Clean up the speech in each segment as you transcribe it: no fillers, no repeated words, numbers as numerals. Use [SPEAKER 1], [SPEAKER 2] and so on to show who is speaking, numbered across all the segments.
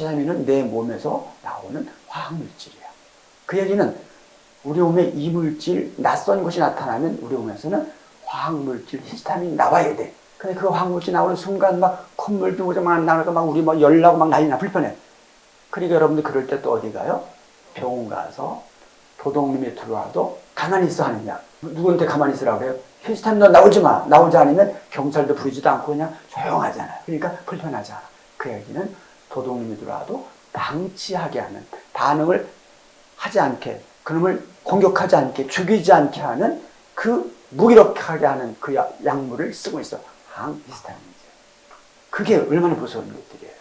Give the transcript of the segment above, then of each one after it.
[SPEAKER 1] 히스타민은 내 몸에서 나오는 화학물질이야. 그 얘기는 우리 몸에 이물질, 낯선 것이 나타나면 우리 몸에서는 화학물질, 히스타민이 나와야 돼. 근데 그 화학물질 나오는 순간 막 콧물 빙고장 막 나니까 막 우리 막 열나고 막 난리나 불편해. 그러니까 여러분들 그럴 때 또 어디 가요? 병원 가서 도둑님이 들어와도 가만히 있어 하느냐. 누구한테 가만히 있으라고 해요? 히스타민 너 나오지 마. 나오지 않으면 경찰도 부르지도 않고 그냥 조용하잖아요. 그러니까 불편하지 않아. 그 얘기는 도둑님이 들어와도 방치하게 하는, 반응을 하지 않게, 그놈을 공격하지 않게, 죽이지 않게 하는 그 무기력하게 하는 그 약물을 쓰고 있어. 항히스타민제. 그게 얼마나 무서운 것들이에요.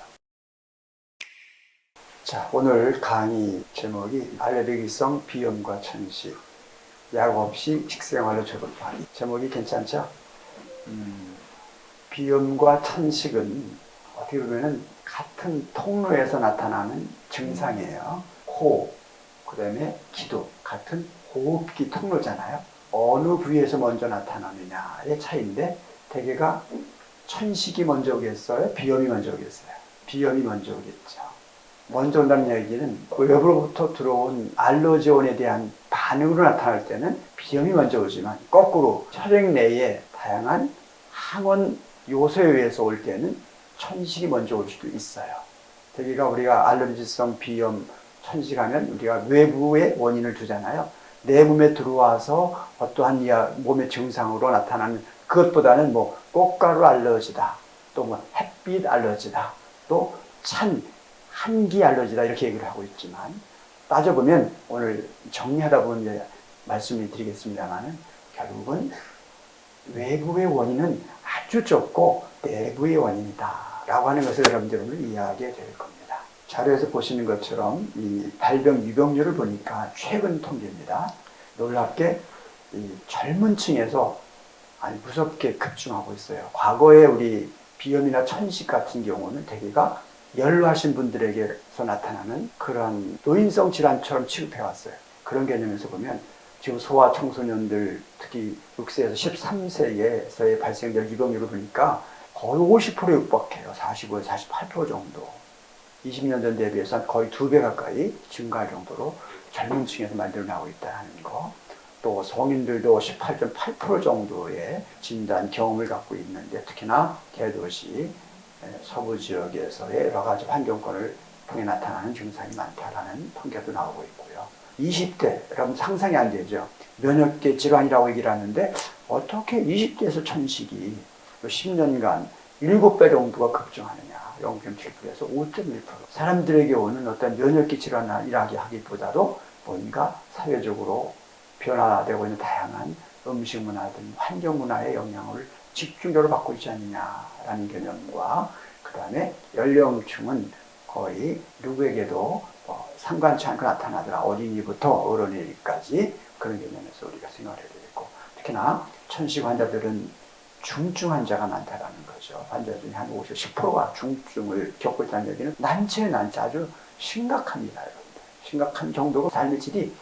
[SPEAKER 1] 자, 오늘 강의 제목이 알레르기성 비염과 천식, 약 없이 식생활로 처방하기. 제목이 괜찮죠? 비염과 천식은 어떻게 보면은 같은 통로에서 나타나는 증상이에요. 코, 그 다음에 기도, 같은 호흡기 통로잖아요. 어느 부위에서 먼저 나타나느냐의 차이인데, 대개가 천식이 먼저 오겠어요? 비염이 먼저 오겠어요? 비염이 먼저 오겠죠. 먼저 온다는 얘기는 외부로부터 들어온 알러지온에 대한 반응으로 나타날 때는 비염이 먼저 오지만, 거꾸로 혈액 내에 다양한 항원 요소에 의해서 올 때는 천식이 먼저 올 수도 있어요. 대개가 우리가 알레르기성 비염, 천식하면 우리가 외부의 원인을 두잖아요. 내 몸에 들어와서 어떠한 몸의 증상으로 나타나는, 그것보다는 뭐 꽃가루 알러지다, 또 뭐 햇빛 알러지다, 또 한기 알러지다, 이렇게 얘기를 하고 있지만, 따져보면 오늘 정리하다 보면 이제 말씀을 드리겠습니다만은, 결국은 외부의 원인은 아주 적고 내부의 원인이다 라고 하는 것을 여러분들은 이해하게 될 겁니다. 자료에서 보시는 것처럼 이 발병 유병률을 보니까 최근 통계입니다. 놀랍게 이 젊은 층에서 아주 무섭게 급증하고 있어요. 과거에 우리 비염이나 천식 같은 경우는 대개가 연로하신 분들에게서 나타나는 그런 노인성 질환처럼 취급해왔어요. 그런 개념에서 보면 지금 소아 청소년들, 특히 6세에서 13세에서의 발생될 유병률을 보니까 거의 50%에 육박해요. 45에서 48% 정도. 20년 전 대비해서 거의 2배 가까이 증가할 정도로 젊은 층에서 만들어나고 있다는 거. 또 성인들도 18.8% 정도의 진단 경험을 갖고 있는데, 특히나 대도시, 서부 지역에서의 여러 가지 환경권을 통해 나타나는 증상이 많다라는 통계도 나오고 있고요. 20대, 여러분 상상이 안 되죠. 면역계 질환이라고 얘기를 하는데 어떻게 20대에서 천식이 10년간 7배 정도가 급증하느냐. 0.7%에서 5.1%. 사람들에게 오는 어떤 면역계 질환이라고 하기보다도 뭔가 사회적으로 변화되고 있는 다양한 음식 문화든 환경 문화의 영향을 집중적으로 받고 있지 않느냐라는 개념과, 그 다음에 연령층은 거의 누구에게도 상관치 않고 나타나더라. 어린이부터 어른이까지 그런 개념에서 우리가 생각을 해야 되겠고, 특히나 천식 환자들은 중증 환자가 많다라는 거죠. 환자 중에 한 10%가 중증을 겪고 있다는 얘기는 난처해 아주 심각합니다, 여러분들. 심각한 정도고 삶의 질이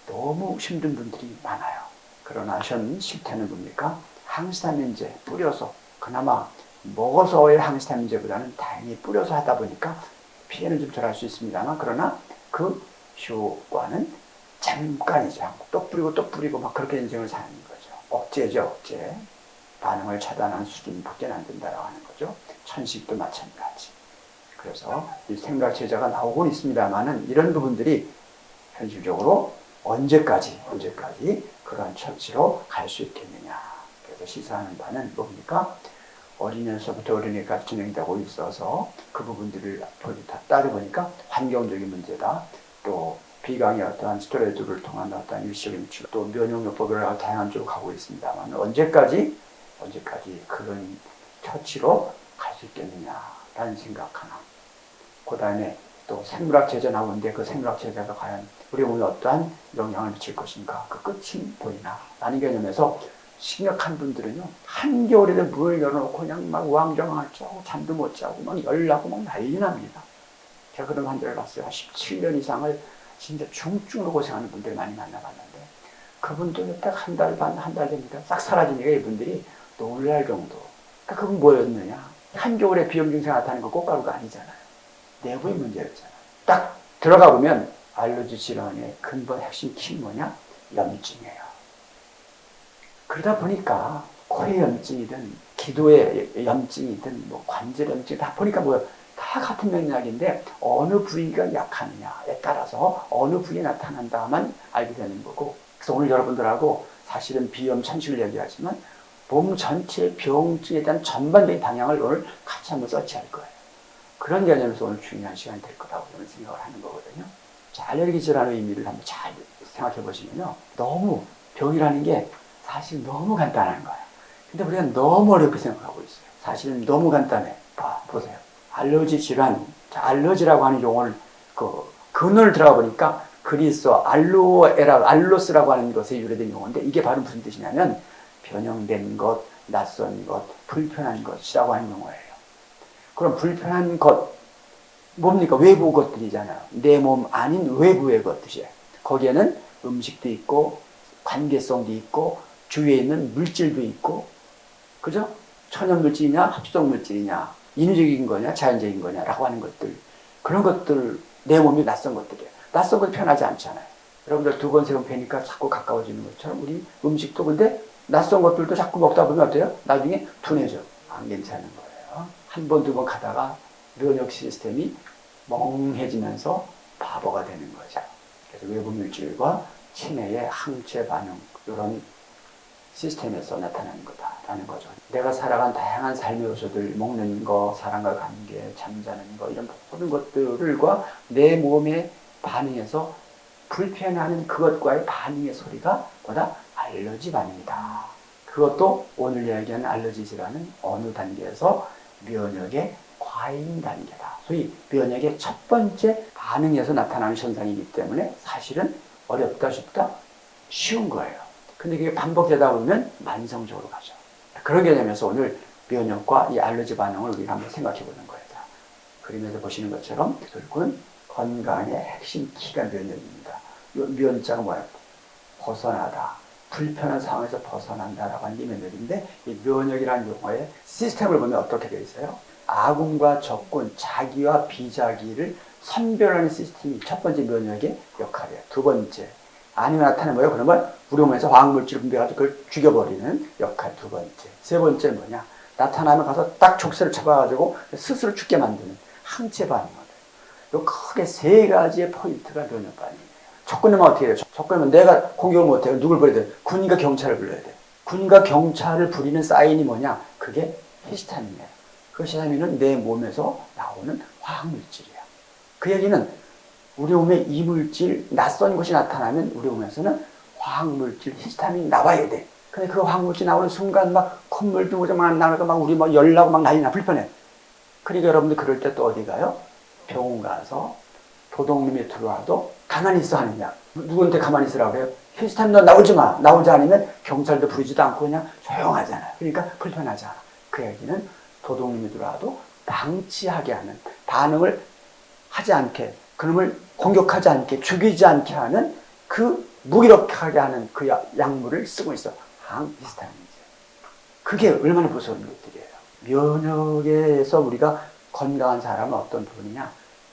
[SPEAKER 1] 너무 힘든 분들이 많아요. 그러나 현 실태는 뭡니까? 항히스타민제 뿌려서, 그나마 먹어서의 항히스타민제보다는 다행히 뿌려서 하다 보니까 피해는 좀 덜 할 수 있습니다만, 그러나 그 효과는 잠깐이죠. 또 뿌리고 막 그렇게 인생을 사는 거죠. 억제죠, 억제. 반응을 차단한 수준밖에 안 된다고 하는 거죠. 천식도 마찬가지. 그래서 이 생각제자가 나오곤 있습니다만은, 이런 부분들이 현실적으로 언제까지 그러한 처치로 갈 수 있겠느냐. 그래서 시사하는 바는 뭡니까? 어린이에서부터 어린이까지 진행되고 있어서 그 부분들을 따져보니까 환경적인 문제다. 또 비강의 어떠한 스트레스를 통한 어떠한 일시적인 위축, 또 면역요법을 다양한 쪽으로 가고 있습니다만, 언제까지 그런 처치로 갈 수 있겠느냐라는 생각 하나. 그 다음에 또 생물학 제재 나오는데, 그 생물학 제재가 과연 우리 몸에 어떠한 영향을 미칠 것인가, 그 끝이 보이나 라는 개념에서 심각한 분들은요, 한겨울에도 문을 열어놓고 그냥 막 우왕좌왕 짜고 잠도 못 자고 막 열나고 막 난리 납니다. 제가 그런 환자를 봤어요. 17년 이상을 진짜 중증으로 고생하는 분들 많이 만나봤는데, 그분들은 딱 한 달 반, 한 달 됩니다. 싹 사라지니까 이분들이 놀랄 정도. 그러니까 그건 뭐였느냐? 한겨울에 비염 증세가 나타나는 건 꽃가루가 아니잖아요. 내부의 문제였잖아요. 딱 들어가 보면 알러지 질환의 근본 핵심 키는 뭐냐? 염증이에요. 그러다 보니까 코의 염증이든 기도의 염증이든 뭐 관절 염증 다 보니까 뭐야? 다 같은 맥락인데 어느 부위가 약하느냐에 따라서 어느 부위에 나타난다만 알게 되는 거고, 그래서 오늘 여러분들하고 사실은 비염 천식을 얘기하지만 몸 전체의 병증에 대한 전반적인 방향을 오늘 같이 한번 서치할 거예요. 그런 개념에서 오늘 중요한 시간이 될 거라고 저는 생각을 하는 거거든요. 자, 알레르기 질환의 의미를 한번 잘 생각해 보시면요. 너무 병이라는 게 사실 너무 간단한 거예요. 근데 우리가 너무 어렵게 생각하고 있어요. 사실은 너무 간단해. 보세요. 알러지 질환, 알러지라고 하는 용어를 근원을 들어가 보니까 그리스어 알로스라고 하는 것에 유래된 용어인데 이게 바로 무슨 뜻이냐면 변형된 것, 낯선 것, 불편한 것이라고 하는 용어예요. 그럼 불편한 것, 뭡니까? 외부 것들이잖아요. 내 몸 아닌 외부의 것들이에요. 거기에는 음식도 있고 관계성도 있고 주위에 있는 물질도 있고, 그죠? 천연물질이냐 합성물질이냐 인위적인 거냐 자연적인 거냐라고 하는 것들, 그런 것들 내 몸이 낯선 것들이에요. 낯선 건 편하지 않잖아요. 여러분들 2번, 3번 뵈니까 자꾸 가까워지는 것처럼 우리 음식도 근데 낯선 것들도 자꾸 먹다 보면 어때요? 나중에 둔해져. 안 괜찮은 거예요. 한 번, 2번 가다가 면역 시스템이 멍해지면서 바보가 되는 거죠. 그래서 외부 물질과 치매의 항체 반응, 이런 시스템에서 나타나는 거다라는 거죠. 내가 살아간 다양한 삶의 요소들, 먹는 거, 사람과 관계, 잠자는 거, 이런 모든 것들과 내 몸의 반응에서 불편해하는 그것과의 반응의 소리가 뭐다? 알러지 반응이다. 그것도 오늘 이야기하는 알러지 질환은 어느 단계에서 면역의 과잉 단계다. 소위 면역의 첫 번째 반응에서 나타나는 현상이기 때문에 사실은 어렵다 쉽다? 쉬운 거예요. 근데 그게 반복되다 보면 만성적으로 가죠. 그런 개념에서 오늘 면역과 이 알러지 반응을 우리가 한번 생각해 보는 거예요. 그림에서 보시는 것처럼 결국은 건강의 핵심 키가 면역입니다. 이 면자가 뭐예요? 벗어나다. 불편한 상황에서 벗어난다라고 하는 게 면역인데, 이 면역이라는 용어의 시스템을 보면 어떻게 되어 있어요? 아군과 적군, 자기와 비자기를 선별하는 시스템이 첫 번째 면역의 역할이에요. 두 번째, 아니면 나타나는 뭐예요? 그러면 우리 몸에서 화학물질을 분비해서 그걸 죽여버리는 역할 두 번째. 세 번째 뭐냐? 나타나면 가서 딱 족쇄를 쳐봐가지고 스스로 죽게 만드는 항체 반응이거든요. 요 크게 세 가지의 포인트가 면역 반응이에요. 적군이면 어떻게 해요? 적군이면 내가 공격을 못해요. 누굴 불러야 돼요? 군인과 경찰을 불러야 돼요. 군인과 경찰을 부리는 사인이 뭐냐? 그게 히스타민이에요. 그 히스타민은 내 몸에서 나오는 화학물질이에요. 그 얘기는 우리 몸에 이물질, 낯선 것이 나타나면 우리 몸에서는 화학물질, 히스타민이 나와야 돼. 근데 그 화학물질 나오는 순간 막 콧물도 막 나오니까 막 우리 막 열나고 막 난리나 불편해. 그러니까 여러분들 그럴 때 또 어디 가요? 병원 가서 도둑놈이 들어와도 가만히 있어 하느냐? 누구한테 가만히 있으라고 해요? 히스타민 너 나오지 마. 나오지 않으면 경찰도 부르지도 않고 그냥 조용하잖아요. 그러니까 불편하잖아. 그 얘기는 도둑놈이 들어와도 방치하게 하는, 반응을 하지 않게, 그놈을 공격하지 않게, 죽이지 않게 하는, 그 무기력하게 하는 그 약물을 쓰고 있어. 항히스타민이죠. 그게 얼마나 무서운 것들이에요. 면역에서 우리가 건강한 사람은 어떤 부분이냐?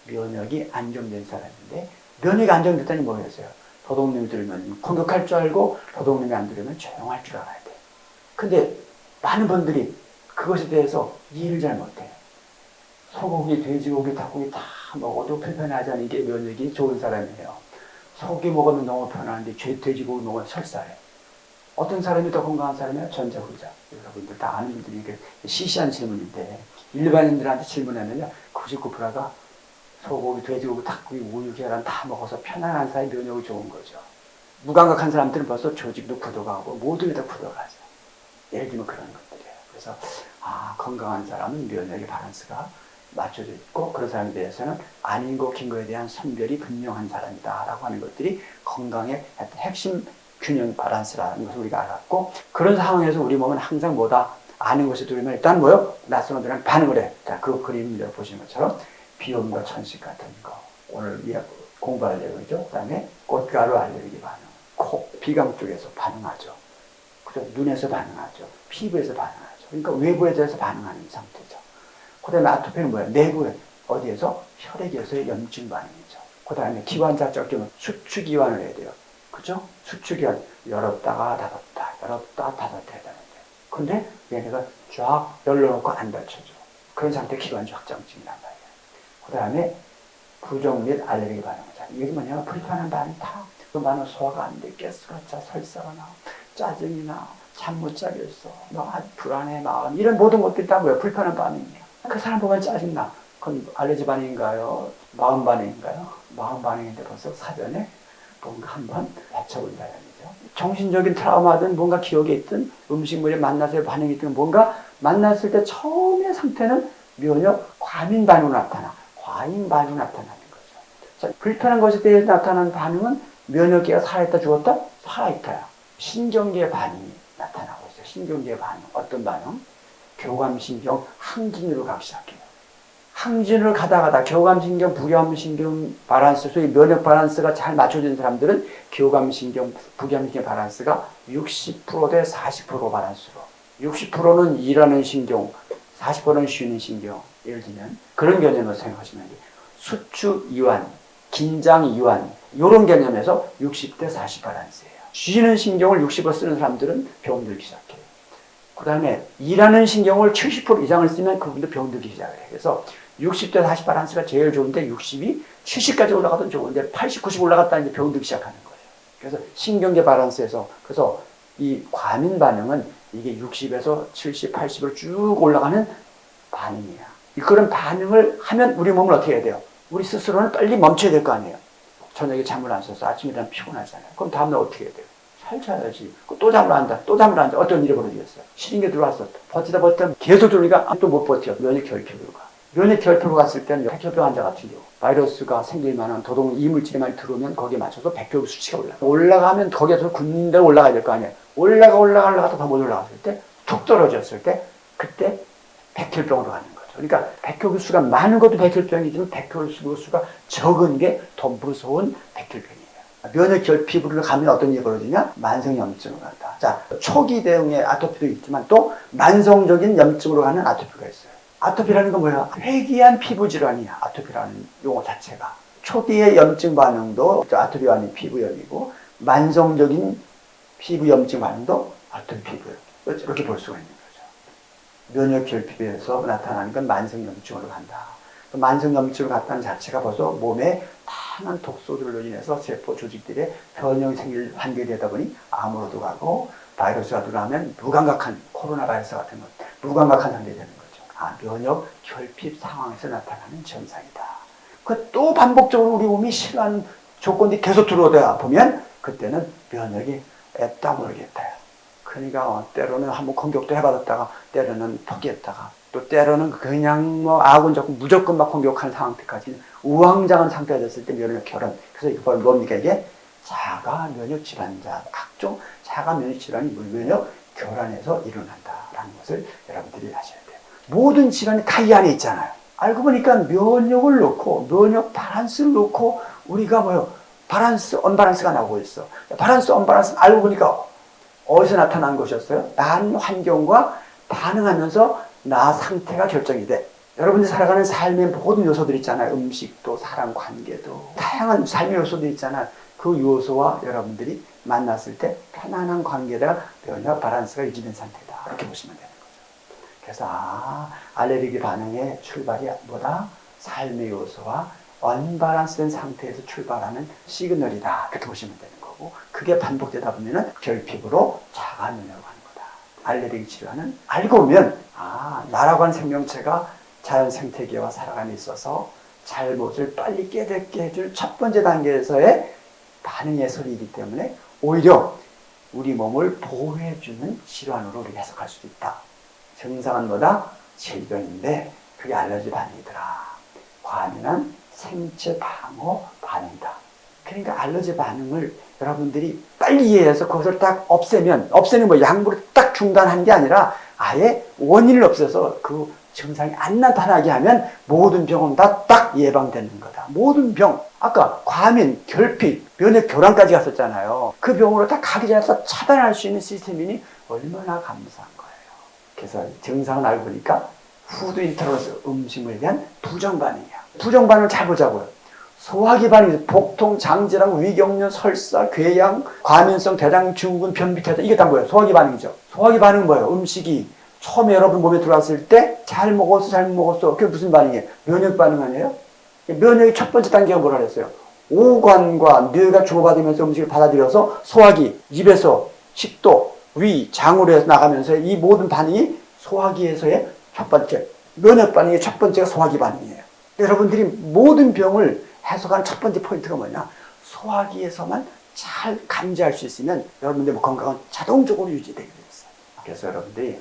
[SPEAKER 1] 면역이 안정된 사람인데, 면역이 안정됐다니 뭐겠어요? 도둑놈이 들으면 공격할 줄 알고 도둑놈이 안 들으면 조용할 줄 알아야 돼. 근데 많은 분들이 그것에 대해서 이해를 잘 못해요. 소고기, 돼지고기, 닭고기 다 먹어도 불편하지 않은 게 면역이 좋은 사람이에요. 소고기 먹으면 너무 편한데 돼지고기 먹으면 설사해. 어떤 사람이 더 건강한 사람이야? 전자, 후자. 여러분들 다 아는 분들이 이게 시시한 질문인데 일반인들한테 질문하면요 99%가 소고기, 돼지고기, 닭고기, 우유, 계란 다 먹어서 편안한 사람이 면역이 좋은 거죠. 무감각한 사람들은 벌써 조직도 굳어가고 모두 다 굳어가죠. 예를 들면 그런 것들이에요. 그래서 건강한 사람은 면역의 밸런스가 맞춰져 있고, 그런 사람에 대해서는 아닌 거, 긴 거에 대한 선별이 분명한 사람이다 라고 하는 것들이 건강의 핵심 균형 밸런스라는 것을 우리가 알았고, 그런 상황에서 우리 몸은 항상 뭐다? 아는 것이 들으면 일단 뭐요? 낯선 것들은 반응을 해. 자, 그 그림을 보시는 것처럼 비염과 천식 같은 거 오늘 공부할 내용이죠. 그 다음에 꽃가루 알레르기 반응, 코, 비강 쪽에서 반응하죠. 그죠? 눈에서 반응하죠. 피부에서 반응하죠. 그러니까 외부에 대해서 반응하는 상태죠. 그 다음에 아토피는 뭐야? 내부에, 어디에서? 혈액에서의 염증 반응이죠. 그 다음에 기관자적 경우 수축기관을 해야 돼요. 그죠? 수축기관 열었다가 닫았다, 열었다 닫았다 해야 되는데. 근데 얘네가 쫙 열어놓고 안 닫혀져. 그런 상태 기관지 확장증이란 말이에요. 그 다음에 부종 및 알레르기 반응이죠. 이게 뭐냐면 불편한 반응이 다. 그 많은 소화가 안 돼, 가스가 차, 설사가 나, 짜증이 나, 잠 못 자겠어, 너 아주 불안해, 마음. 이런 모든 것들이 다 뭐야? 불편한 반응이에요. 그 사람 보면 짜증나. 그건 알레르기 반응인가요? 마음 반응인가요? 마음 반응인데 벌써 사전에 뭔가 한번 맞춰본다는 거죠. 정신적인 트라우마든 뭔가 기억에 있든 음식물에 만나서 반응이 있든 뭔가 만났을 때 처음의 상태는 면역 과민 반응으로 나타나. 과민 반응으로 나타나는 거죠. 자, 불편한 것에 대해 나타나는 반응은 면역계가 살아있다 죽었다? 살아있다야. 신경계 반응이 나타나고 있어요. 신경계 반응. 어떤 반응? 교감신경 항진으로 가기 시작해요. 항진으로 가다가다 교감신경, 부교감신경 밸런스, 소위 면역 밸런스가 잘 맞춰진 사람들은 교감신경, 부교감신경 밸런스가 60% 대 40% 밸런스로. 60%는 일하는 신경, 40%는 쉬는 신경. 예를 들면 그런 개념으로 생각하시면 돼요. 수축 이완, 긴장 이완, 이런 개념에서 60대 40 밸런스예요. 쉬는 신경을 60% 쓰는 사람들은 병 들기 시작해요. 그 다음에 일하는 신경을 70% 이상을 쓰면 그분도 병 들기 시작을 해요. 그래서 60대 40 밸런스가 제일 좋은데 60이 70까지 올라가도 좋은데 80, 90 올라갔다 이제 병 들기 시작하는 거예요. 그래서 신경계 밸런스에서 그래서 이 과민 반응은 이게 60에서 70, 80으로 쭉 올라가는 반응이에요. 그런 반응을 하면 우리 몸은 어떻게 해야 돼요? 우리 스스로는 빨리 멈춰야 될 거 아니에요. 저녁에 잠을 안 자서 아침에 일어나면 피곤하잖아요. 그럼 다음날 어떻게 해야 돼요? 잘 자야지. 또 잠을 안 자. 또 잠을 안 자. 어떤 일이 벌어지겠어요? 싫은 게 들어왔어. 버티다 계속 들어오니까 또 못 버텨. 면역 결핍으로 가. 면역 결핍으로 갔을 때는 백혈병 환자 같은 경우 바이러스가 생길 만한 도동 이물질이 많이 들어오면 거기에 맞춰서 백혈구 수치가 올라가면 거기에서 군대로 올라가야 될 거 아니에요. 올라가다 더 못 올라갔을 때 툭 떨어졌을 때 그때 백혈병으로 가는 거예요. 그러니까 백혈구 수가 많은 것도 백혈병이지만 백혈구 수가 적은 게 더 무서운 백혈병이에요. 면역 결핍으로 가면 어떤 일이 벌어지냐? 만성 염증으로 간다. 자, 초기 대응의 아토피도 있지만 또 만성적인 염증으로 가는 아토피가 있어요. 아토피라는 건 뭐야? 회귀한 피부 질환이야. 아토피라는 용어 자체가. 초기의 염증 반응도 아토피가 아닌 피부염이고 만성적인 피부 염증 반응도 아토피 피부염. 이렇게 볼 수가 있는 거예요. 면역 결핍에서 나타나는 건 만성염증으로 간다. 만성염증으로 갔다는 자체가 벌써 몸에 다양한 독소들로 인해서 세포 조직들의 변형이 생길 환경이 되다 보니 암으로도 가고 바이러스가 들어가면 무감각한 코로나 바이러스 같은 것, 무감각한 상태가 되는 거죠. 아, 면역 결핍 상황에서 나타나는 증상이다. 그 또 반복적으로 우리 몸이 싫어하는 조건들이 계속 들어오다 보면 그때는 면역이 앱다 모르겠다. 그러니까 때로는 한번 공격도 해받았다가 때로는 포기했다가 또 때로는 그냥 뭐 아군 잡고 무조건 막 공격하는 상태까지 우왕좌왕한 상태가 됐을 때 면역 결혼. 그래서 이걸 뭡니까 이게? 자가 면역 질환자, 각종 자가 면역 질환이 면역 결함에서 일어난다라는 것을 여러분들이 아셔야 돼요. 모든 질환이 다 이 안에 있잖아요. 알고 보니까 면역을 놓고 면역 밸런스를 놓고 우리가 뭐요? 밸런스, 언밸런스가 나오고 있어. 밸런스, 언밸런스 알고 보니까 어디서 나타난 것이었어요? 난 환경과 반응하면서 나 상태가 결정이 돼. 여러분들이 살아가는 삶의 모든 요소들 있잖아요. 음식도, 사람 관계도, 다양한 삶의 요소들 있잖아요. 그 요소와 여러분들이 만났을 때 편안한 관계가 면역 밸런스가 유지된 상태다. 이렇게 보시면 되는 거죠. 그래서 알레르기 반응의 출발이 뭐다? 삶의 요소와 언밸런스된 상태에서 출발하는 시그널이다. 이렇게 보시면 되는 거고 그게 반복되다 보면은 결핍으로 자가 면역을 하는 거다. 알레르기 질환은 알고 보면 나라고 하는 생명체가 자연 생태계와 살아감에 있어서 잘못을 빨리 깨닫게 해줄 첫 번째 단계에서의 반응의 소리이기 때문에 오히려 우리 몸을 보호해주는 질환으로 우리가 해석할 수도 있다. 증상은 뭐다? 질병인데 그게 알레르기 반응이더라. 과민한 생체 방어 반응이다. 그러니까 알레르기 반응을 여러분들이 빨리 이해해서 그것을 딱 없애면 뭐 약물을 딱 중단한 게 아니라 아예 원인을 없애서 그 증상이 안 나타나게 하면 모든 병은 다 딱 예방되는 거다. 모든 병. 아까 과민, 결핍, 면역 교란까지 갔었잖아요. 그 병으로 딱 가기 전에 차단할 수 있는 시스템이니 얼마나 감사한 거예요. 그래서 증상은 알고 보니까 푸드 인터러스 음식물에 대한 부정 반응이야. 부정 반응을 잘 보자고요. 소화기 반응이 복통, 장질환, 위경련, 설사, 궤양, 과민성, 대장 증후군, 변비태다. 이게 다 뭐예요? 소화기 반응이죠. 소화기 반응은 뭐예요? 음식이 처음에 여러분 몸에 들어왔을 때 잘 먹었어, 잘 먹었어. 그게 무슨 반응이에요? 면역 반응 아니에요? 면역의 첫 번째 단계가 뭐라 그랬어요? 오관과 뇌가 주고받으면서 음식을 받아들여서 소화기, 입에서 식도, 위, 장으로 해서 나가면서 이 모든 반응이 소화기에서의 첫 번째, 면역 반응의 첫 번째가 소화기 반응이에요. 여러분들이 모든 병을 해석하는 첫 번째 포인트가 뭐냐? 소화기에서만 잘 감지할 수 있으면 여러분들의 건강은 자동적으로 유지되게 되어 있어요. 그래서 여러분들이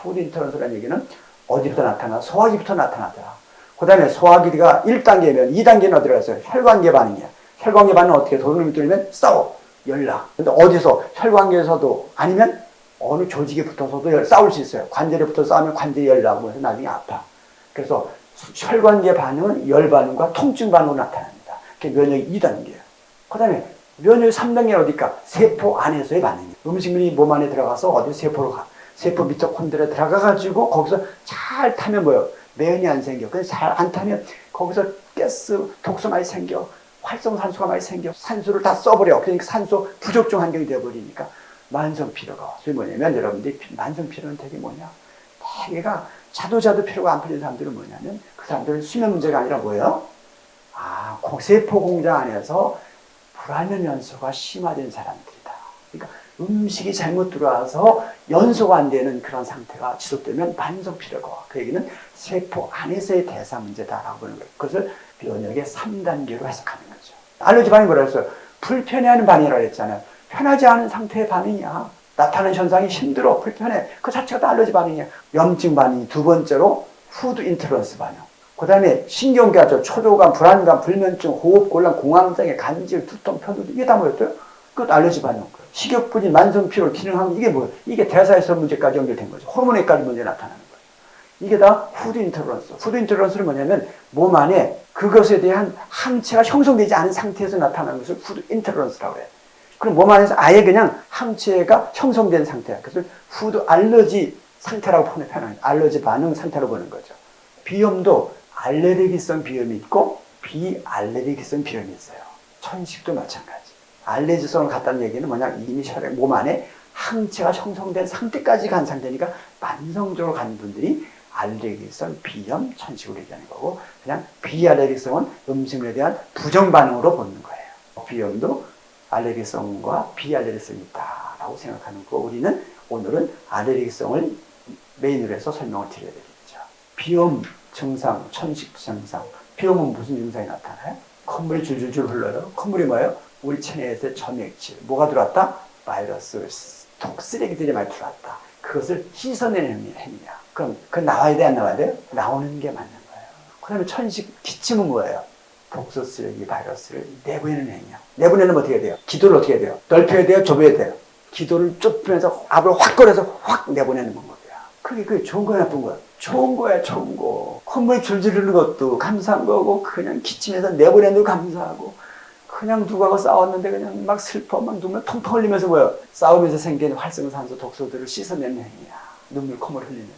[SPEAKER 1] 푸드 인터런스라는 얘기는 어디부터 나타나? 소화기부터 나타나더라. 그 다음에 소화기가 1단계면 2단계는 어디로 갔어요? 혈관계 반응이야. 혈관계 반응은 어떻게 도둑놈이 뚫리면 싸워. 연락. 근데 어디서? 혈관계에서도 아니면 어느 조직에 붙어서도 싸울 수 있어요. 관절에 붙어서 싸우면 관절이 열나고 해서 나중에 아파. 그래서 혈관계 반응은 열 반응과 통증 반응으로 나타납니다. 그게 면역이 2단계예요. 그 다음에 면역이 3단계는 어디까? 세포 안에서의 반응이에요. 음식물이 몸 안에 들어가서 어디 세포로 가. 세포 미토콘드리아에 들어가가지고 거기서 잘 타면 뭐예요? 매연이 안 생겨. 근데 잘 안 타면 거기서 가스, 독소 많이 생겨. 활성산소가 많이 생겨. 산소를 다 써버려. 그러니까 산소 부족증 환경이 되어버리니까 만성 피로가 와. 그게 뭐냐면 여러분들이 만성 피로는 되게 뭐냐? 대개가 자도 피로가 안 풀리는 사람들은 뭐냐면 그 사람들은 수면 문제가 아니라 뭐예요? 세포 공장 안에서 불안면 연소가 심화된 사람들이다. 그러니까 음식이 잘못 들어와서 연소가 안 되는 그런 상태가 지속되면 만성 피로가 와. 그 얘기는 세포 안에서의 대사 문제다라고 보는 거예요. 그것을 면역의 3단계로 해석하는 거죠. 알러지 반응이 뭐라 했어요? 불편해하는 반응이라고 했잖아요. 편하지 않은 상태의 반응이야. 나타나는 현상이 힘들어, 불편해. 그 자체가 다 알러지 반응이야. 염증 반응이 두 번째로 푸드 인터런스 반응. 그 다음에 신경계하죠. 초조감, 불안감, 불면증, 호흡곤란, 공황장애, 간질, 두통, 편두통. 이게 다 뭐였어요? 그것도 알러지 반응. 식욕부진, 만성피로, 기능항. 이게 뭐예요? 이게 대사에서 문제까지 연결된 거죠. 호르몬에까지 문제 나타나는 거예요. 이게 다 푸드 인터런스. 푸드 인터런스는 뭐냐면 몸 안에 그것에 대한 항체가 형성되지 않은 상태에서 나타나는 것을 푸드 인터런스라고 해요. 그럼 몸 안에서 아예 그냥 항체가 형성된 상태야. 그래서 푸드 알러지 상태라고 표현합니다. 알러지 반응 상태로 보는 거죠. 비염도 알레르기성 비염이 있고 비알레르기성 비염이 있어요. 천식도 마찬가지. 알레르기성을 갖다는 얘기는 뭐냐? 이미 혈액 몸 안에 항체가 형성된 상태까지 간 상태니까 만성적으로 간 분들이 알레르기성 비염, 천식을 얘기하는 거고 그냥 비알레르기성은 음식물에 대한 부정 반응으로 보는 거예요. 비염도 알레르기성과 비알레르기성이 있다라고 생각하는 거. 우리는 오늘은 알레르기성을 메인으로 해서 설명을 드려야 되겠죠. 비염 증상, 천식 증상. 비염은 무슨 증상이 나타나요? 콧물이 줄줄줄 흘러요. 콧물이 뭐예요? 우리 체내에서 점액질. 뭐가 들어왔다? 바이러스, 독, 쓰레기들이 많이 들어왔다. 그것을 씻어내는 행위야. 그럼 그건 나와야 돼, 안 나와야 돼요? 나오는 게 맞는 거예요. 그 다음에 천식, 기침은 뭐예요? 독소, 쓰레기, 바이러스를 내보내는 행위야. 내보내면 어떻게 해야 돼요? 기도를 어떻게 해야 돼요? 넓혀야 돼요? 좁혀야 돼요? 기도를 좁히면서 압을 확 걸어서 확 내보내는 거야. 그게 좋은 거야, 나쁜 거야? 좋은 거야, 좋은 거. 콧물이 줄줄 흐르는 것도 감사한 거고, 그냥 기침해서 내보내는 것도 감사하고, 그냥 누구하고 싸웠는데 그냥 막 슬퍼, 막 눈물 펑펑 흘리면서 뭐야? 싸우면서 생긴 활성산소 독소들을 씻어내는 행위야. 눈물, 콧물 흘리면서.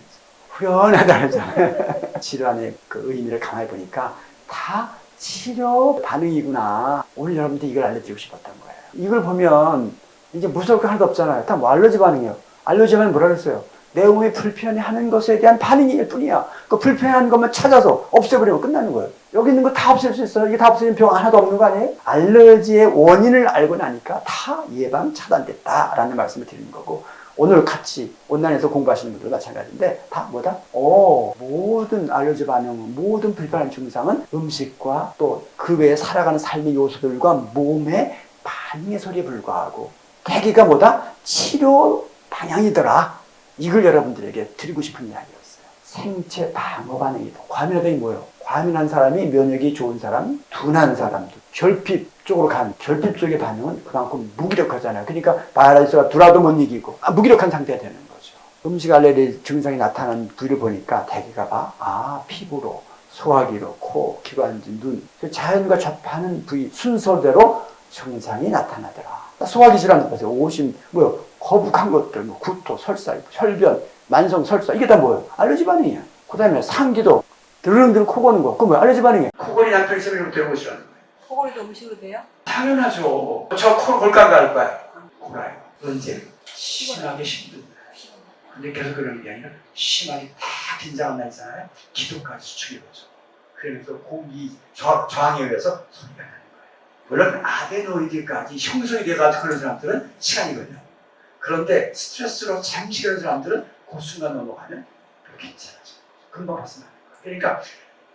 [SPEAKER 1] 후련하다 그러잖아요. 질환의 그 의미를 가만히 보니까 다 치료 반응이구나. 오늘 여러분들 이걸 알려드리고 싶었던 거예요. 이걸 보면 이제 무서울 거 하나도 없잖아요. 다 뭐 알러지 반응이에요. 알러지 반응은 뭐라 그랬어요? 내 몸이 불편해하는 것에 대한 반응일 뿐이야. 그 불편한 것만 찾아서 없애버리면 끝나는 거예요. 여기 있는 거 다 없앨 수 있어요. 이게 다 없애면 병 하나도 없는 거 아니에요? 알러지의 원인을 알고 나니까 다 예방 차단됐다라는 말씀을 드리는 거고 오늘 같이 온라인에서 공부하시는 분들 마찬가지인데 다 뭐다? 모든 알러지 반응, 모든 불편한 증상은 음식과 또 그 외에 살아가는 삶의 요소들과 몸의 반응의 소리에 불과하고 대개가 뭐다? 치료 방향이더라. 이걸 여러분들에게 드리고 싶은 이야기였어요. 생체 방어 반응이다. 과민하다니 뭐예요? 과민한 사람이 면역이 좋은 사람, 둔한 사람들, 결핍 쪽으로 간 결핍 쪽의 반응은 그만큼 무기력하잖아요. 그러니까 바이러스가 들어와도 못 이기고 무기력한 상태가 되는 거죠. 음식 알레르기 증상이 나타나는 부위를 보니까 대개가 피부로, 소화기로, 코, 기관지, 눈 자연과 접하는 부위 순서대로 증상이 나타나더라. 소화기 질환도 보세요. 오심, 거북한 것들, 구토, 설사, 혈변, 만성 설사 이게 다 뭐예요? 알러지 반응이에요. 그 다음에 상기도 드르릉드르 코 고는 거. 그거 뭐야? 알레르기 반응이야. 코골이 남편이 있으면 이렇게 되고 싫어하는 거예요.
[SPEAKER 2] 코골이도 음식으로 돼요?
[SPEAKER 1] 당연하죠. 저 코를 골까 갈 거야. 골아요. 언제? 심하게 힘든 날. 근데 계속 그러는 게 아니라 심하게 다 긴장한 날 있잖아요. 기도까지 수축해 보죠. 그러면서 공기 저항에 의해서 소리가 나는 거예요. 물론 아데노이드까지 형성이 돼가지고 그런 사람들은 시간이 걸려요. 그런데 스트레스로 잠시 그런 사람들은 그 순간 넘어가면 괜찮아져. 금방 벗어나는 거예요. 그러니까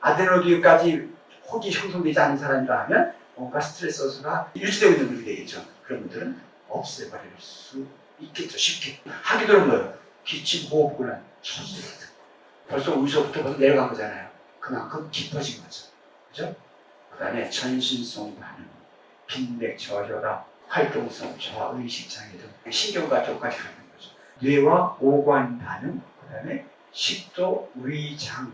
[SPEAKER 1] 아데노이드까지 혹이 형성되지 않은 사람이라 하면 뭔가 스트레스 요소가 유지되고 있는 분이 되겠죠. 그런 분들은 없애버릴 수 있겠죠. 쉽게. 하기도는 뭐예요? 기침, 호흡곤란, 천재 같은 거. 벌써 우리서부터 벌써 내려간 거잖아요. 그만큼 깊어진 거죠. 그죠? 그 다음에 전신성 반응, 빈맥 저혈압, 활동성 저하, 의식장애 등 신경과 쪽까지 가는 거죠. 뇌와 오관 반응, 그 다음에 식도, 위장,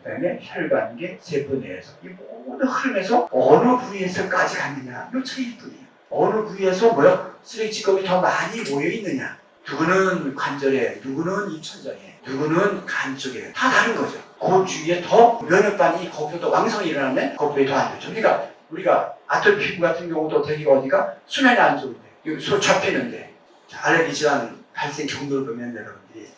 [SPEAKER 1] 그 다음에 혈관계, 세포 내에서 이 모든 흐름에서 어느 부위에서까지 갔느냐, 이 차이일 뿐이에요. 어느 부위에서 쓰레기 찌꺼기 더 많이 모여 있느냐. 누구는 관절에, 누구는 입천장에, 누구는 간 쪽에 다 다른 거죠. 그 주위에 더 면역반응이 거기서 더 왕성히 일어나면 거기에 더 안 좋죠. 그러니까 우리가 아토피 피부 같은 경우도 되기가 어디가 수면이 안 좋은데, 여기 소 잡히는데, 알레르기 질환 발생 경로를 보면 여러분들이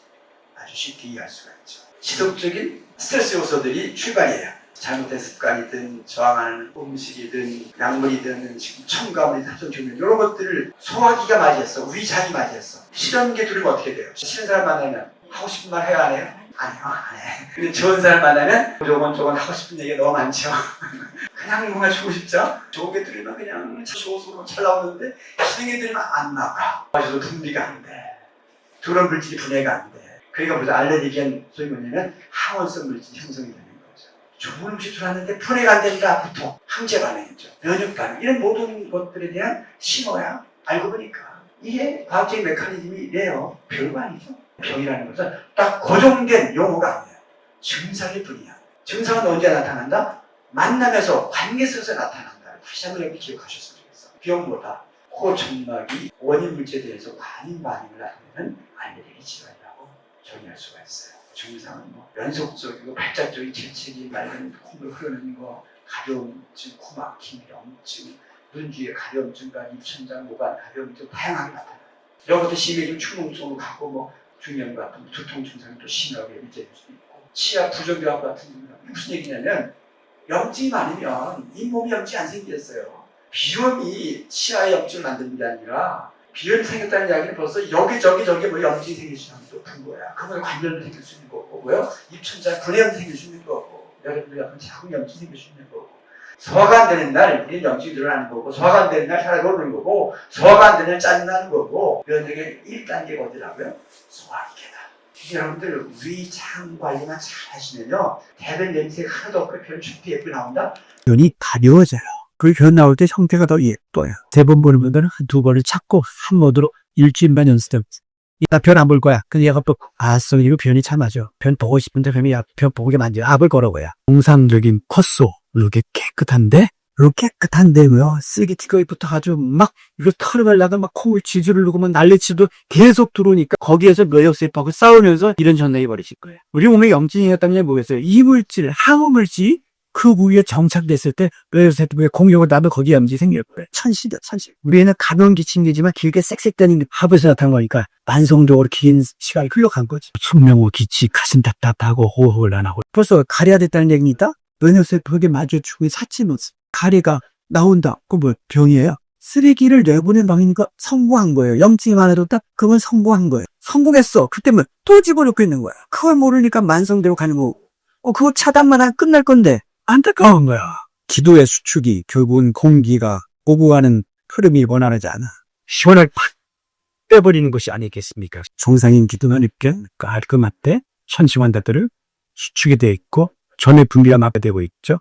[SPEAKER 1] 아주 쉽게 이해할 수가 있죠. 지속적인 스트레스 요소들이 출발이에요. 잘못된 습관이든 저항하는 음식이든 약물이든 지금 첨가물이든 합성 조미료 이런 것들을 소화기가 맞이했어. 위장이 맞이했어. 싫은 게 들으면 어떻게 돼요? 싫은 사람 만나면 하고 싶은 말 해요? 안 해요? 안 해요. 안 해. 근데 좋은 사람 만나면 저건 하고 싶은 얘기가 너무 많죠. 그냥 뭔가 주고 싶죠? 좋은 게 들으면 그냥 좋은 잘 나오는데 싫은 게 들으면 안 나가. 마셔도 분비가 안 돼. 두런 물질이 분해가 안 돼. 그러니까 무슨 알레르기한 소위 뭐냐면 항원성 물질이 형성이 되는 거죠. 좋은 음식 들어왔는데 분해가 안 된다. 보통 항체 반응이죠. 면역 반응. 이런 모든 것들에 대한 신호야. 알고 보니까 이게 과학적인 메커니즘이래요. 별거 아니죠. 병이라는 것은 딱 고정된 용어가 아니에요. 증상일 뿐이야. 증상은 언제 나타난다? 만남에서 관계 속에서 나타난다. 다시 한번 여러분 기억하셨으면 좋겠어. 병보다 코 점막이 원인 물질에 대해서 반응 반응을 나타내는 알레르기 질환이라고 정의할 수가 있어요. 증상은 연속적이고 발작적인 질책이 맑은 콧물 흐르는 거, 가려움증, 코막힘, 염증, 눈 뒤에 가려움증과 입천장, 모관 가려움증 다양하게 나타나요. 이런 것도 심해지면 충농증으로 가고 중년 같은 두통 증상이 또 심하게 일제될 수도 있고, 치아 부정교합 같은 증상. 무슨 얘기냐면 염증이 많으면 잇몸에 염증이 안 생겼어요. 비염이 치아에 염증을 만드는 게 아니라 비염이 생겼다는 이야기는 벌써 여기저기 염증이 생길 수 있는 높은 거야. 그러면 관절도 생길 수 있는 거고요. 입천장 분해염 생길 수 있는 거고, 여러분들 같은 작은 염증이 생길 수 있는 거고. 소화가 안 되는 날 우리는 염증이 늘어나는 거고, 소화가 안 되는 날 혈압이 오르는 거고, 소화가 안 되는 날 짜증나는 거고, 이런 게 1단계가 어디라고요? 소화기계다. 여러분들 위장 관리만 잘 하시면요, 대변 냄새가 하나도 없고 별 좋게 예쁘게 나온다.
[SPEAKER 3] 변이 가려워져요. 그 변 나올 때 형태가 더 예뻐요. 3번 보는 분들은 한두 번을 찾고 한 모드로 일주일만 연습해보세요. 나 변 안 볼 거야. 근데 얘가 또 이거 변이 참 맞아. 변 보고 싶은데 변이 변 보게 만져. 압을 걸어봐야. 정상적인 컷소. 이렇게 깨끗한데? 이렇게 깨끗한데요. 쓰레기티거리부터 아주 막 이거 털어발라가 막 콩을 지지를 누고 막 난리치도 계속 들어오니까 거기에서 면역세포하고 싸우면서 이런 전화해 버리실 거예요. 우리 몸에 염증이었다는 게 뭐겠어요? 이물질, 항우물질 그 부위에 정착됐을 때 면역세포에 공격을 나면 거기에 염증이 생길 거예요. 천시죠, 천시. 우리는 가벼운 기침이지만 길게 쌕쌕대는 합에서 나타난 거니까 만성적으로 긴 시간이 흘러간 거지. 숙명호 기치, 가슴 답답하고 호흡을 안 하고. 벌써 가려야 됐다는 얘기니까 면역세포에게 마주치고 사치면서 가래가 나온다. 그거 병이에요? 쓰레기를 내보낸 방이니까 성공한 거예요. 염증이 많아도 딱 그건 성공한 거예요. 성공했어. 그때 또 집어넣고 있는 거야. 그걸 모르니까 만성대로 가는 거고. 그거 차단만 하면 끝날 건데 안타까운 거야. 기도의 수축이 결국은 공기가 오고 가는 흐름이 원활하지 않아. 시원하게 팍 빼버리는 것이 아니겠습니까? 정상인 기도는 이렇게 깔끔한데 천시환자들을 수축이 되어 있고 전에 분비가 마비되고 있죠.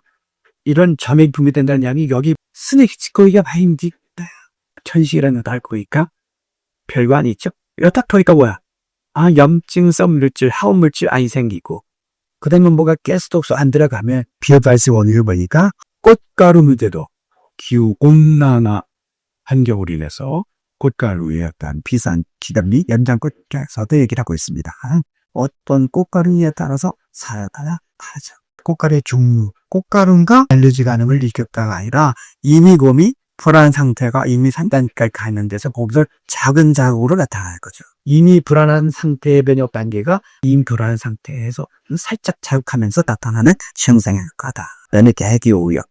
[SPEAKER 3] 이런 점액이 분비된다는 양이 여기 쓰레기 찌꺼기가 많이 힘들다. 천식이라는 것도 알고 보니까 별거 아니죠. 여기다 보니까 뭐야? 염증, 썸물질, 하원물질 안 생기고 그 다음에 뭐가 가스도 없어 안 들어가면 비어발생 원인을 보니까 꽃가루 문제도 기후온난화 환경으로 인해서 꽃가루에 어떤 비싼 기담리 연장꽃에서도 얘기를 하고 있습니다. 어떤 꽃가루에 따라서 살아가야 하죠. 꽃가루의 종류, 꽃가루가 알러지가 하는 걸 일으켰다가 아니라 이미 몸이 불안한 상태가 이미 상단까지 가 있는 데서 거기서 작은 자극으로 나타나는 거죠. 이미 불안한 상태의 면역 단계가 이미 불안한 상태에서 살짝 자극하면서 나타나는 증상일 거다. 라는 게 대기오염,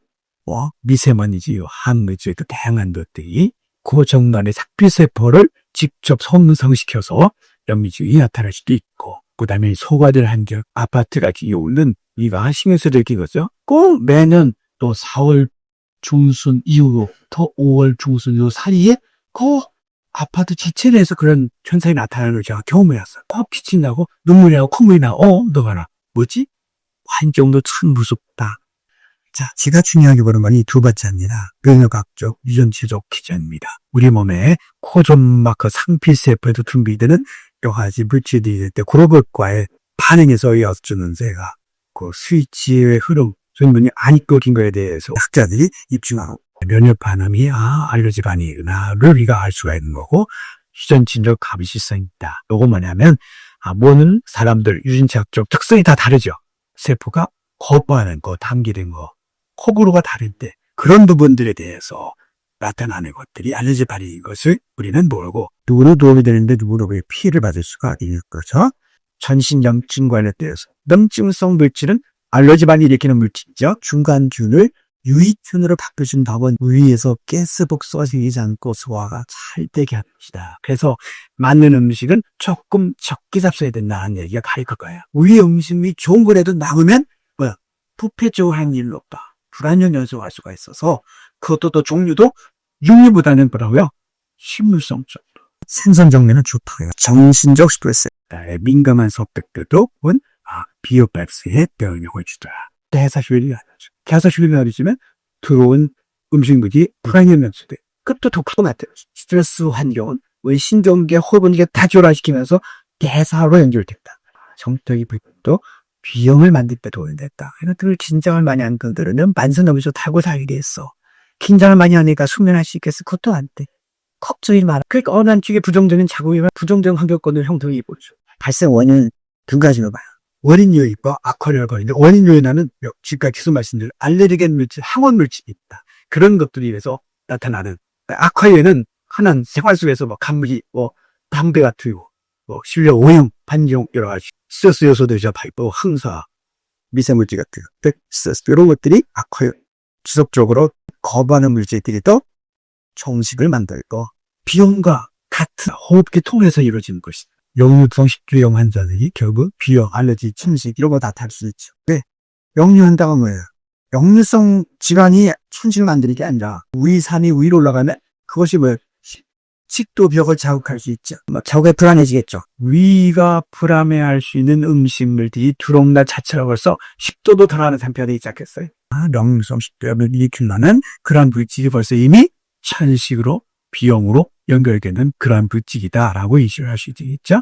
[SPEAKER 3] 미세먼지, 항물질도 다양한 것들이 고정란의 삭비세포를 직접 손상시켜서 연미주의 나타날 수도 있고, 그 다음에 소가들 한결 아파트가 기울는 이가 신경 써야 될 거죠. 꼭 매년 또 4월 중순 이후부터 5월 중순 요 사이에 꼭 아파트 지체 내에서 그런 현상이 나타나는 걸 제가 경험해왔어요. 꼭 빛이 나고 눈물이 나고 콧물이 나고 너가나 뭐지? 환경도 참 무섭다. 자, 제가 중요하게 보는 건 이 두 번째입니다. 면역학적 유전체적 기전입니다. 우리 몸에 코점막 상피세포에도 분비되는 여러 가지 물질들이 있을 때 그런 것과의 반응에서 이어주는 새가 그 스위치의 흐름, 전문이 안 입고긴 거에 대해서 학자들이 입증하고 면역 반응이 알러지 반응이구나를 우리가 알 수가 있는 거고, 유전체적 가비실성이 있다. 요거 뭐냐면 모든 사람들 유전체학적 특성이 다 다르죠. 세포가 거부하는 거, 당기는 거, 호불호가 다를 때 그런 부분들에 대해서 나타나는 것들이 알러지 반응인 것을 우리는 모르고, 누구는 도움이 되는데 누구는 왜 피해를 받을 수가 있는 거죠. 전신염증 관련돼서 염증성 물질은 알러지 반응을 일으키는 물질이죠. 중간균을 유익균으로 바꿔준 다음은 위에서 가스복 쏘지지 않고 소화가 잘 되게 합니다. 그래서 맞는 음식은 조금 적게 잡숴야 된다는 얘기가 가르칠 거예요. 우리 음식이 좋은 거라도 남으면 부패 쪽 확률이 높다. 불안정 연소할 수가 있어서 그것도 또 종류도 육류보다는 뭐라고요? 식물성 쪽. 생선 종류는 좋다고요. 정신적 스트레스, 민감한 성격들도 비오백스의 영향을 주더라. 대사휴일이 아니죠. 대사휴일이 아니지만 들어온 음식물이 불안정 연소돼. 그것도 독소 나타나요. 스트레스 환경은 우리 신경계, 호흡계 다 조화시키면서 대사로 연결된다. 정적인 불도 비염을 만들 때 도움이 됐다. 이것들을 긴장을 많이 한 분들은 만성염수 타고 살게 했어. 긴장을 많이 하니까 숙면할 수 있겠어. 그것도 안 돼. 걱정이 많아. 그러니까 어느 쪽에 부정적인 자극이면 부정적인 환경권을 형성해 보죠. 발생 원인은 두 가지로 봐요. 원인 요인과 악화 결과인데, 원인 요인은 지금까지 계속 말씀드린 알레르겐 물질, 항원 물질이 있다. 그런 것들이 인해서 나타나는. 악화 요인은 하나는 생활 속에서 감기, 담배 같은 거, 실력 오염, 반경 여러 가지 스트레스 요소도 발포, 흥사, 미세물질 같은 거, 스트레스 이런 것들이 악화 요인. 지속적으로 거부하는 물질들이 또 정식을 만들고 비염과 같은 호흡기 통해서 이루어지는 것이다. 역류성 식도염 환자들이 결국 비염, 알러지, 침식 이런 거 다 탈 수 있죠. 왜? 역류한다가 뭐예요? 역류성 질환이 천식을 만드는 게 아니라 위산이 위로 올라가면 그것이 뭐예요? 식도벽을 자극할 수 있죠. 자극에 불안해지겠죠. 위가 불안해할 수 있는 음식물들이 들어온다 자체로 벌써 10도도 더 나는 상태가 되기 시작했어요. 역류성 식도염을 일으키려는 그런 물질이 벌써 이미 천식으로 비염으로 연결되는 그런 물질이다라고 인식을 할 수 있겠죠.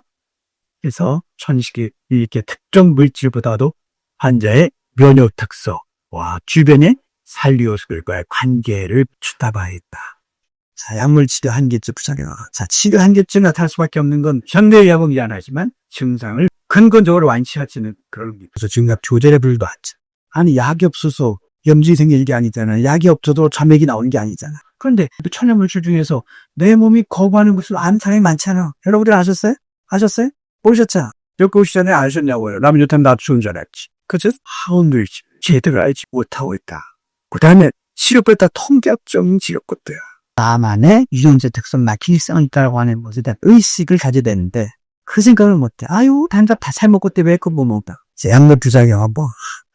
[SPEAKER 3] 그래서 천식이 이렇게 특정 물질보다도 환자의 면역 특성과 주변의 살리오스들과의 관계를 추다봐야 했다. 자, 약물 치료 한계증 부작용. 자, 치료 한계증 나타날 수밖에 없는 건 현대의학은 미안하지만 증상을 근본적으로 완치하지는 그런 겁니다. 그래서 증갑 조절의 불도 하죠. 아니, 약이 없어서 염증이 생길 게 아니잖아. 약이 없어도 점액이 나오는 게 아니잖아. 그런데 천연물질 중에서 내 몸이 거부하는 것을 아는 사람이 많잖아. 여러분들 아셨어요? 아셨어요? 모르셨잖아. 여기 오시 전에 아셨냐고요. 남은 좋다면 나도 좋은 줄 알았지. 그치? 하운들지 제대로 알지 못하고 있다. 그 다음에 치료법에다 통계학적인 치료법도야. 나만의 유전자 특성 막힐성이 있다고 하는 것에 대한 의식을 가져야 되는데 그 생각을 못해. 단답 다 잘 먹고 때 왜 그거 못 먹다. 약물 부작용은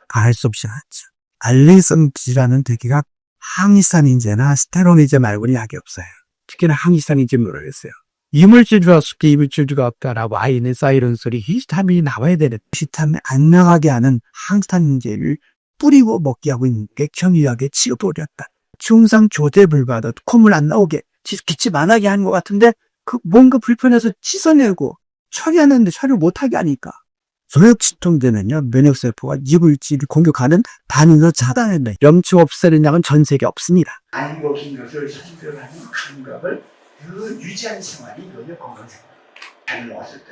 [SPEAKER 3] 알 수 없이 하죠. 알레르기성 질환은 대개가 항히스타민제나 스테로이드 말고는 약이 없어요. 특히나 항히스타민제 모르겠어요. 이물질주가 없게 이물질주가 없다라고 아이는 쌓이는 소리 히스타민이 나와야 되는 히스타민 안 나가게 하는 항히스타민제를 뿌리고 먹게 하고 있는 게 경유하게 치료법이었다. 증상 조제 불가하다 콧물 안 나오게 기침 안 하게 하는 것 같은데 뭔가 불편해서 씻어내고 처리하는데 처리를 못하게 하니까 소역치통제는요, 면역세포가 이물질을 공격하는 반응을 차단한다. 염증 없애는 약은 전 세계에 없습니다. 안 먹힌 것을 선별하는 감각을 유지하는 생활이 면역 건강 생활. 잘 먹었을 때.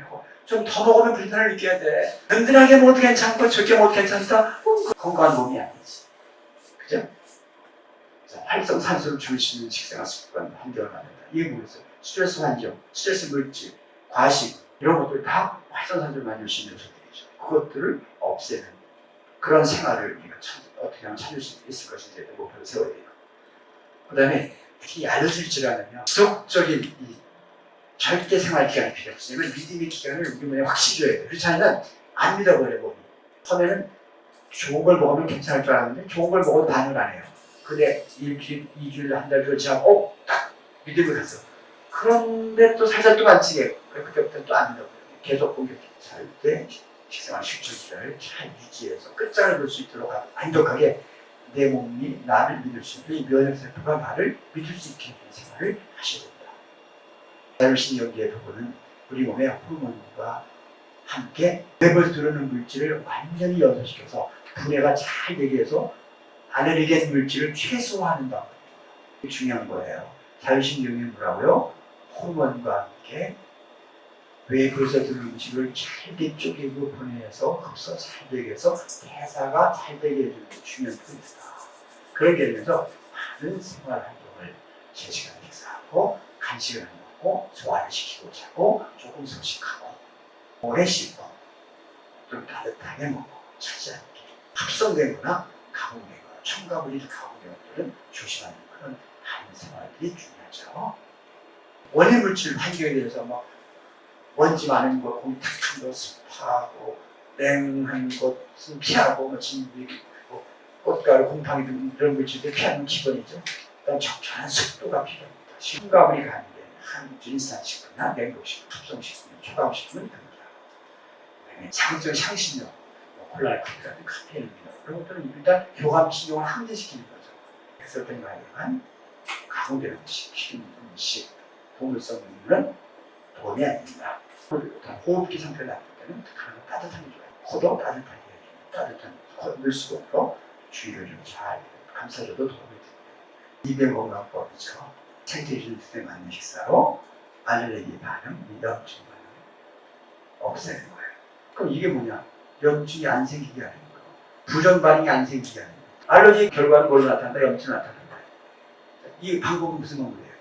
[SPEAKER 1] 하고 좀 더 먹으면 불편을 느껴야 돼. 든든하게 먹어도 괜찮고 적게 먹어도 괜찮다. 건강한 몸이 아니지. 그죠? 자, 활성산소를 줄 수 있는 식생활 습관 환경을 만든다. 이게 뭐겠어요? 스트레스 환경, 스트레스 물질, 과식 이런 것들 다 활성산소를 만들 수 있는 요소들이죠. 그것들을 없애는 그런 생활을 우리가 어떻게 하면 찾을 수 있을 것인지에 대한 목표를 세워야 돼요. 그 다음에 특히 알러지를 질환은요, 지속적인 이 절대 생활 기간이 필요 없으면 믿음의 기간을 우리 몸에 확실히 줘야 돼요. 그렇지 않으면 안 믿어버려 몸이. 처음에는 좋은 걸 먹으면 괜찮을 줄 알았는데 좋은 걸 먹어도 반응을 안 해요. 근데 일주일, 2주일, 한 달 지나고 딱 믿음을 갔어. 그런데 또 살살 또 안 치게. 그때부터 또 안 믿어버려. 계속 공격해. 절대 식생활 실천기를 잘 유지해서 끝장을 볼 수 있도록 완벽하게 내 몸이 나를 믿을 수 있는 이 면역세포가 나를 믿을 수 있게 하는 생활을 하셔야 됩니다. 자율신경계의 부분은 우리 몸의 호르몬과 함께 뇌에서 들어오는 물질을 완전히 연소시켜서 분해가 잘 되게 해서 알레르겐 물질을 최소화하는 방법. 이게 중요한 거예요. 자율신경이 뭐라고요? 호르몬과 함께 뇌에서 들어오는 음식을 잘게 쪼개고 분해해서 흡수 잘 되게 해서 대사가 잘 되게 해주는 게 중요한 포인트다. 그렇게 되면서 많은 생활 활동을 제 시간에 식사하고 간식을 먹고 소화를 시키고 자고 조금 소식하고 오래 씻고 좀 따뜻하게 먹고 차지 않게 합성된 거나 가공된 거 첨가물이 가공된 것들은 조심하는 그런 다른 생활들이 중요하죠. 원예 물질 환경에 대해서 먼지 많은 곳, 공기 탁한 곳, 습하고 냉한 곳은 피하고 진드기, 꽃가루, 곰팡이 등 이런 물질들 피하는 기본이죠. 그다음 적절한 습도가 필요합니다. 첨가물이 가미된 한인산식품이나 냉동식품, 합성식품, 초강식품은 금지하고 자극적인 향신료, 콜라, 카페인, 카페인 이런 것들은 일단 교감신경을 항진시키는 거죠. 그래서 된 거에만 가공된 음식, 튀긴 음식, 동물성 음료는 도움이 아닙니다. 호흡기 상태가 나쁠 때는 특히나 따뜻한 게 좋아요. 코도 따뜻하게 해주는 따뜻한 물수건으로 주위를 좀 잘 감싸줘도 도움이 됩니다. 이병건강법이죠. 생태주의에 맞는 식사로 알레르기 반응, 염증 반응 없애는 거예요. 그럼 이게 뭐냐? 염증이 안 생기게 하는 거예요. 부전 반응이 안 생기게 하는 거예요. 알레르기 결과는 뭘로 나타난다? 염증 나타난다. 이 방법은 무슨 방법이에요?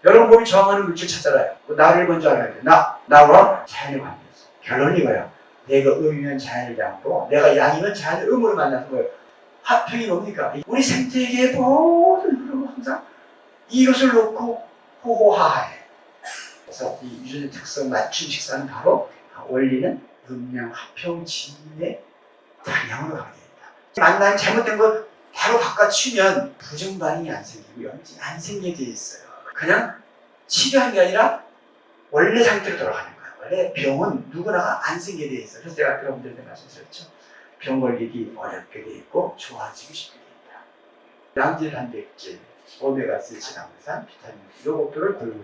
[SPEAKER 1] 여러분 몸이 저항하는 물질 찾아라요. 나를 먼저 알아야 돼. 나와 자연의 관계에서. 결론이 이거야. 내가 음이면 자연을 양고, 내가 양이면 자연을 음으로 만나는 거예요. 화평이 뭡니까? 우리 생태계의 모든 흐름은 항상 이것을 놓고 호호하해. 그래서 이 유전의 특성 맞춘 식사는 바로 원리는 음양 화평 진의 방향으로 가게 됩니다. 만나는 잘못된 걸 바로 바꿔치면 부정 반응이 안 생기고 염증이 안 생기게 돼 있어요. 그냥 치료한 게 아니라 원래 상태로 돌아가는 거예요. 원래 병은 누구나 안 생기게 돼 있어요. 그래서 제가 여러분들한테 말씀드렸죠. 병 걸리기 어렵게 돼 있고 좋아지기 쉽게 돼 있다. 양질 단백질, 오메가3 지방산, 비타민 이런 것들을 골고루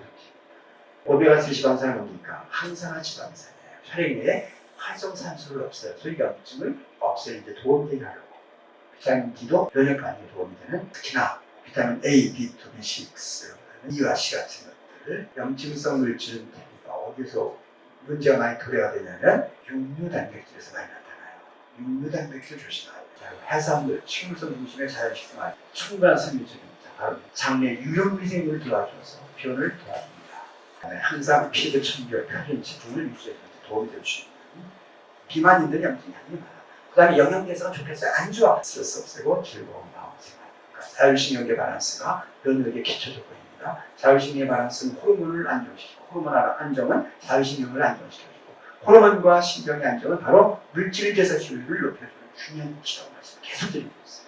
[SPEAKER 1] 섭취합니다. 오메가3 지방산은 뭡니까? 항산화 지방산이에요. 혈액 내에 활성산소를 없애서 염증을 없애는 데 도움이 되게 하려고. 비타민 D도 면역 반응에 도움이 되는 특히나 비타민 A, B2, B6, E와 C 같은 것들 염증성 물질은 어디서 문제가 많이 도래가 되냐면 육류 단백질에서 많이 나타나요. 육류 단백질 조심해야 돼요. 해산물, 식물성 중심의 자연식생활 충분한 섬유질입니다. 바로 장내 유용미생물을 도와줘서 변을 도와줍니다. 항상 피부 청결, 표준 집중을 유지해서 도움이 될 수 있는 비만인들은 염증이 많이 많아요. 그 다음에 영양대사가 좋겠어요. 안 좋아. 스트레스 없애고 즐거운 마음 생활. 그러니까 자율신경계 밸런스가 면역의 기초 조건입니다. 자율신경계 밸런스는 호르몬을 안정시키고 호르몬 안정은 자율신경을 안정시켜주고 호르몬과 신경의 안정은 바로 물질 대사 효율을 높여주는 중요한 기도를 계속 드리고 있어요.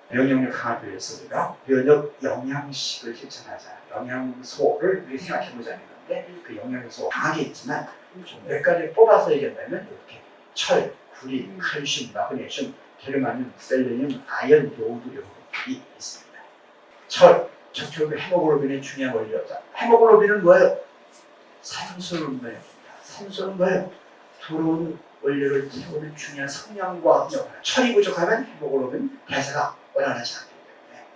[SPEAKER 1] 면역력 강화를 위해서 우리가 면역 영양식을 실천하자. 영양소를 우리 생각해보자는 건데 그 영양소 강하게 있지만 좀 몇 가지 뽑아서 얘기한다면 이렇게 철, 구리, 칼슘, 마그네슘, 게르마늄, 셀레늄, 아연, 요오드 이런 있습니다. 철, 적혈구 헤모글로빈의 중요한 원리였다. 헤모글로빈은 뭐예요? 산소를 뭐예요? 산소는 뭐예요? 들어오는 원료를 태우는 중요한 성냥과 역할. 철이 부족하면 헤모글로빈 대사가 원활하지 않기 때문에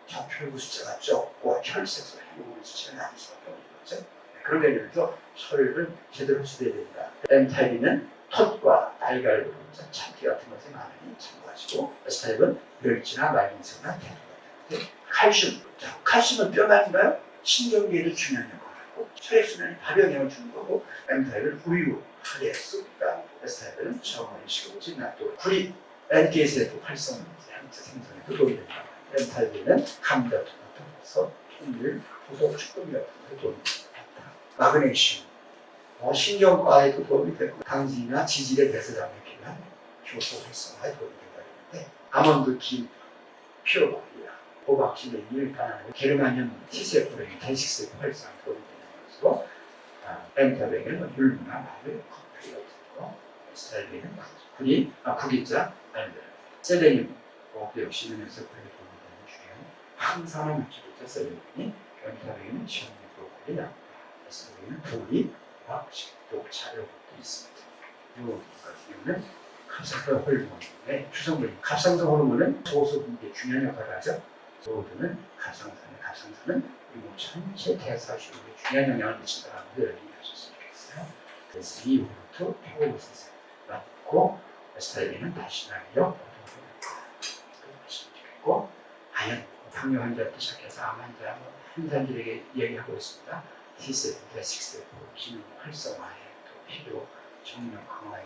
[SPEAKER 1] 적혈구 숫자가 적고 혈색소 헤모글로빈 수치가 낮을 수밖에 없는 거죠. 그런 의미에서 혈을 제대로 수대해야 된다. N타입은 톳과 달걀, 참깨 같은 것에 많이 참고하시고, S타입은 멸치나 마그네슘이나 대두 같은 것들. 칼슘. 자, 칼슘은 뼈만인가요? 신경계에도 중요한 역할을 하고, 혈액순환에 발영향을 주는 거고, M타입은 우유, 하계, 쑥과, S타입은 저온식으로 진화도, 구리, NK세포 활성 생성에도 도움이 된다. M타입에는 감자, 토마토, 통밀, 부속, 쭈꾸미 같은 것에 도움이 된다. 마그네슘. 신경과에도 도움이 되고 당진이나 지질의 배설장에 필요한 효소 활성화에 도움이 된다는데 아몬드 기, 피오바리아, 호박심의 밀가루, 게르마늄 T세포의 단식세포 활성화에 도움이 되는 것으로 엔타백은 율무나 마늘, 커피 같은 거, 스타일에는 구기자, 알들, 셀레늄, 역시 면에서 도움이 되는 중요한 항산화 물질이죠. 셀레늄이 엔타백은 시험에 도움이 된다. 스타일에는 돌이 식도 차려도 있습니다. 이 같은 경우는 갑상선 호르몬의 주성분. 갑상선 호르몬은 소수분비에 중요한 역할을 하죠. 소수는 갑상선은 우리 전체 대사시험에 중요한 영향을 미친다는 걸 이해하셨으면 좋겠어요. 그래서 이후부터 표고버섯을 넣고 스타일리는 다시나요. 그리고 아연 당뇨 환자부터 시작해서 암 환자 환자들에게 얘기하고 있습니다. T세포, T6세포, 기능 활성화에 또 필요, 정력 강화에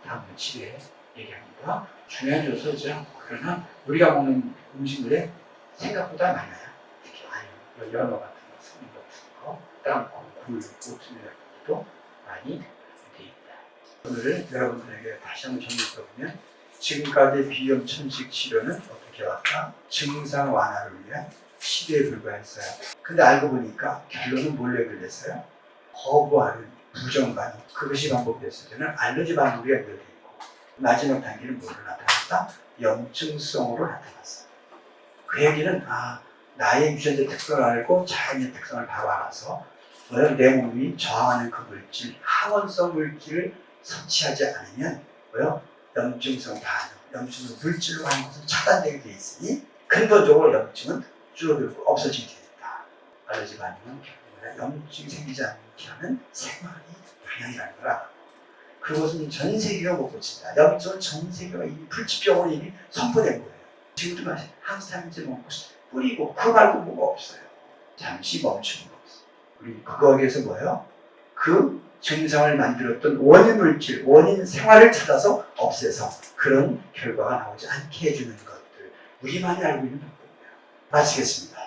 [SPEAKER 1] 다음 치료에 얘기합니다. 중요한 요소죠. 그러나 우리가 먹는 음식물에 생각보다 많아요. 특히 아연, 연어 같은 거, 소금 같은 거, 땅콩, 굴, 오트밀 같은 것도 많이 되어 있다. 오늘은 여러분들에게 다시 한번 정리해보면 지금까지 비염 천식 치료는 어떻게 왔다? 증상 완화를 위한 시대에 불과했어요. 근데 알고 보니까 결론은 뭘 내걸렸어요? 거부하는 부정반 그것이 반복됐을 때는 알러지 반응이 연결되어 있고 마지막 단계는 뭐로 나타났다? 염증성으로 나타났어요. 그 얘기는 나의 유전자 특성을 알고 자연의 특성을 바로 알아서 내 몸이 저항하는 그 물질, 항원성 물질을 섭취하지 않으면 염증성 반응, 염증성 물질로 하는 것은 차단되게 되어 있으니 근본적으로 염증은 줄어들고 없어지게 된다. 알러지 반응은 염증이 생기지 않게 하는 생활이 방향이라는 거라. 그것은 전 세계가 못 고친다. 염증은 전 세계가 이미 불치병으로 이미 선포된 거예요. 지금도 마찬가지. 항산제 먹고 뿌리고 그거 말고 뭐가 없어요. 잠시 멈추는 거 없어요. 우리 그거에 대해서 뭐예요? 그 증상을 만들었던 원인 물질, 원인 생활을 찾아서 없애서 그런 결과가 나오지 않게 해주는 것들. 우리만이 알고 있는 방법이에요. 마치겠습니다.